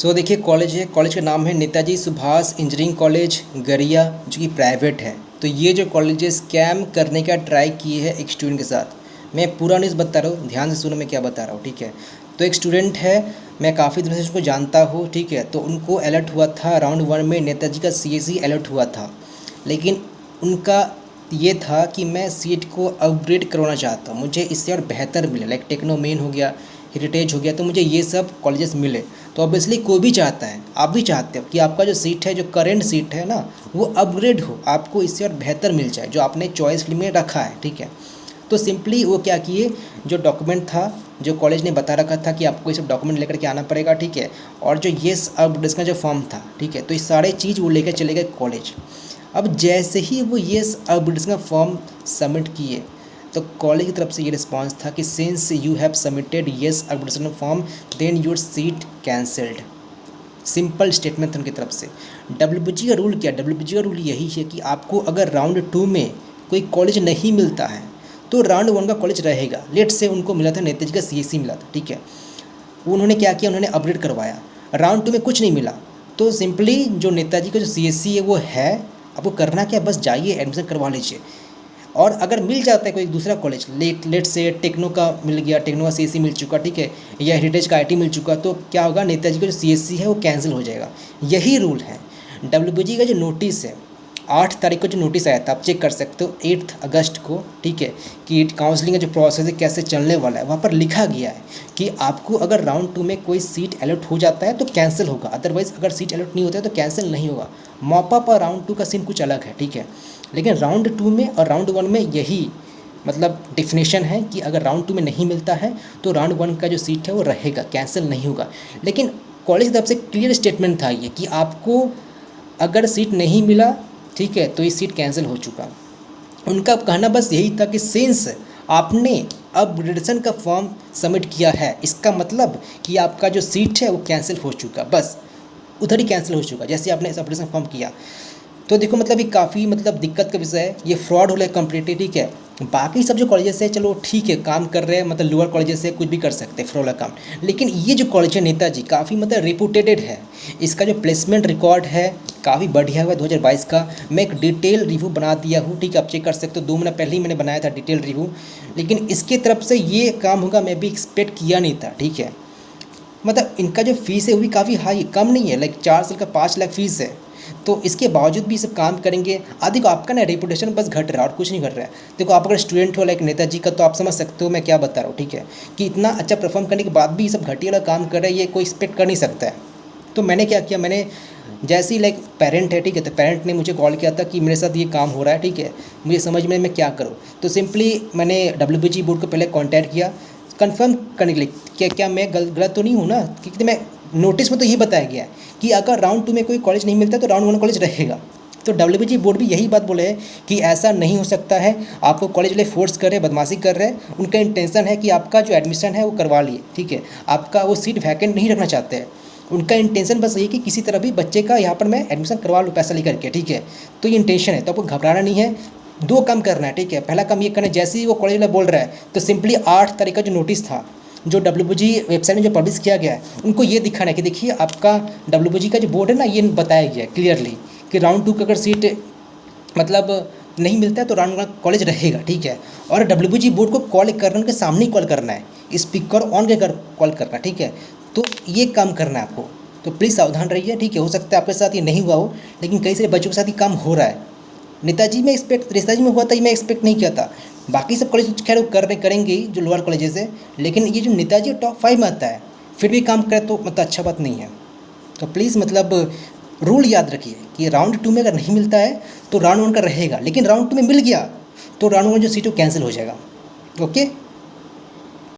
सो देखिए कॉलेज है, कॉलेज का नाम है नेताजी सुभाष इंजीनियरिंग कॉलेज गरिया, जो कि प्राइवेट है। तो ये जो कॉलेज है स्कैम करने का ट्राई किए है एक स्टूडेंट के साथ। मैं पूरा न्यूज़ बता रहा हूँ, ध्यान से सुनो मैं क्या बता रहा हूँ, ठीक है। तो एक स्टूडेंट है, मैं काफ़ी दिनों से उसको जानता हूँ, ठीक है। तो उनको अलर्ट हुआ था राउंड 1 में, नेताजी का सीएसई अलर्ट हुआ था। लेकिन उनका ये था कि मैं सीट को अपग्रेड करवाना चाहता हूँ, मुझे इससे और बेहतर मिले, लाइक टेक्नोमेन हो गया, हेरिटेज हो गया, तो मुझे ये सब कॉलेजेस मिले। तो ऑब्वियसली कोई भी चाहता है, आप भी चाहते हो कि आपका जो सीट है, जो करेंट सीट है ना, वो अपग्रेड हो, आपको इससे और बेहतर मिल जाए जो आपने चॉइस फिल्म में रखा है, ठीक है। तो सिंपली वो क्या किए, जो डॉक्यूमेंट था, जो कॉलेज ने बता रखा था कि आपको ये सब डॉक्यूमेंट लेकर के आना पड़ेगा, ठीक है। और जो येस अपग्रेड का जो फॉर्म था, ठीक है, तो ये सारे चीज़ वो लेकर चले गए कॉलेज। अब जैसे ही वो येस अपग्रेड का फॉर्म सबमिट किए, तो कॉलेज की तरफ से ये रिस्पांस था कि since you have submitted yes upgradation form then your seat cancelled. Simple statement उनकी तरफ से। डब्ल्यूबीजी का रूल क्या, डब्ल्यूबीजी का रूल यही है कि आपको अगर राउंड 2 में कोई कॉलेज नहीं मिलता है तो राउंड 1 का कॉलेज रहेगा। लेट से उनको मिला था, नेताजी का सीएससी मिला था, ठीक है। उन्होंने क्या किया, उन्होंने अपग्रेड करवाया, राउंड 2 में कुछ नहीं मिला, तो सिंपली जो नेताजी का जो सीएससी है वो है, आपको करना क्या, बस जाइए एडमिशन करवा लीजिए। और अगर मिल जाता है कोई दूसरा कॉलेज, लेट से टेक्नो का मिल गया, टेक्नो का सीएससी मिल चुका, ठीक है, या हेरिटेज का आईटी मिल चुका, तो क्या होगा, नेताजी का जो सीएससी है वो कैंसिल हो जाएगा। यही रूल है। डब्ल्यूबीजी का जो नोटिस है, 8 तारीख को जो नोटिस आया था, आप चेक कर सकते हो, 8 अगस्त को, ठीक है, कि काउंसलिंग का जो प्रोसेस है कैसे चलने वाला है, वहाँ पर लिखा गया है कि आपको अगर राउंड 2 में कोई सीट अलॉट हो जाता है तो कैंसिल होगा, अदरवाइज अगर सीट अलॉट नहीं होता है तो कैंसिल नहीं होगा। मॉपअप और राउंड 2 का सीन कुछ अलग है, ठीक है। लेकिन राउंड 2 में और राउंड 1 में यही मतलब डिफिनेशन है कि अगर राउंड 2 में नहीं मिलता है तो राउंड 1 का जो सीट है वो रहेगा, कैंसिल नहीं होगा। लेकिन कॉलेज की तरफ से क्लियर स्टेटमेंट था ये कि आपको अगर सीट नहीं मिला, ठीक है, तो ये सीट कैंसिल हो चुका। उनका कहना बस यही था कि सिंस आपने अपग्रेडेशन का फॉर्म सबमिट किया है, इसका मतलब कि आपका जो सीट है वो कैंसिल हो चुका, बस उधर ही कैंसिल हो चुका जैसे आपने अपग्रेडेशन फॉर्म किया। तो देखो मतलब ये काफ़ी मतलब दिक्कत का विषय है, ये फ्रॉड हो रहा है कम्प्लीटली, ठीक है। बाकी सब जो कॉलेजेस है चलो ठीक है, काम कर रहे हैं, मतलब लोअर कॉलेजेस से कुछ भी कर सकते हैं फ्रॉड वाला काम। लेकिन ये जो कॉलेज है नेताजी काफ़ी मतलब रिपूटेड है, इसका जो प्लेसमेंट रिकॉर्ड है काफ़ी बढ़िया हुआ 2022 का। मैं एक डिटेल रिव्यू बना दिया हूँ, ठीक है, आप चेक कर सकते हो, 2 महीना पहले ही मैंने बनाया था डिटेल रिव्यू। लेकिन इसके तरफ से ये काम होगा मैं भी एक्सपेक्ट किया नहीं था, ठीक है। मतलब इनका जो फीस है वो भी काफ़ी हाई, कम नहीं है, लाइक 4 साल का 5 लाख फीस है। तो इसके बावजूद भी सब काम करेंगे। देखो आपका ना रेपुटेशन बस घट रहा है और कुछ नहीं घट रहा है। देखो आप अगर स्टूडेंट हो लाइक नेताजी का, तो आप समझ सकते हो मैं क्या बता रहा हूँ, ठीक है, कि इतना अच्छा परफॉर्म करने के बाद भी ये सब घटिया वाला काम कर रहे हैं, ये कोई एक्सपेक्ट कर नहीं सकता है। तो मैंने क्या किया, मैंने जैसे ही लाइक पेरेंट है, ठीक है, तो पेरेंट ने मुझे कॉल किया था कि मेरे साथ ये काम हो रहा है, ठीक है, मुझे समझ में मैं क्या करूँ। तो सिंपली मैंने डब्ल्यूबीजी बोर्ड को पहले कॉन्टैक्ट किया कंफर्म करने के लिए क्या मैं गलत तो नहीं हूँ ना, क्योंकि मैं नोटिस में तो ये बताया गया है कि अगर राउंड 2 में कोई कॉलेज नहीं मिलता तो राउंड 1 कॉलेज रहेगा। तो डब्ल्यूबीजी बोर्ड भी यही बात बोले है कि ऐसा नहीं हो सकता है, आपको कॉलेज वाले फोर्स कर रहे हैं, बदमाशी कर रहे हैं। उनका इंटेंशन है कि आपका जो एडमिशन है वो करवा लिए, ठीक है, आपका वो सीट वैकेंट नहीं रखना चाहते हैं। उनका इंटेंशन बस ये कि किसी तरह भी बच्चे का यहाँ पर मैं एडमिशन करवा लूँ पैसा लेकर के, ठीक है। तो ये इंटेंशन है, तो आपको घबराना नहीं है। 2 काम करना है, ठीक है। पहला काम ये करना है, जैसे ही वो कॉलेज वाला बोल रहा है तो सिंपली 8 तारीख का जो नोटिस था, जो डब्ल्यूबीजी वेबसाइट में जो पब्लिश किया गया है, उनको ये दिखाना है कि देखिए आपका डब्ल्यूबीजी का जो बोर्ड है ना, ये बताया गया है क्लियरली कि राउंड 2 का अगर सीट मतलब नहीं मिलता है तो राउंड 1 कॉलेज रहेगा, ठीक है। और डब्ल्यूबीजी बोर्ड को कॉल करना, उनके सामने ही कॉल करना है, स्पीकर ऑन कर कॉल करना, ठीक है। तो ये काम करना है आपको, तो प्लीज़ सावधान रहिए, ठीक है। हो सकता है आपके साथ ये नहीं हुआ हो, लेकिन कई सारे बच्चों के साथ ये काम हो रहा है। नेताजी में हुआ था, ये मैं एक्सपेक्ट नहीं किया था। बाकी सब कॉलेज खैर करेंगे ही जो लोअर कॉलेजेस है, लेकिन ये जो नेताजी टॉप 5 में आता है फिर भी काम करे तो मतलब अच्छा बात नहीं है। तो प्लीज़ मतलब रूल याद रखिए कि राउंड 2 में अगर नहीं मिलता है तो राउंड 1 का रहेगा, लेकिन राउंड 2 में मिल गया तो राउंड 1 जो सीट वो कैंसिल हो जाएगा। ओके।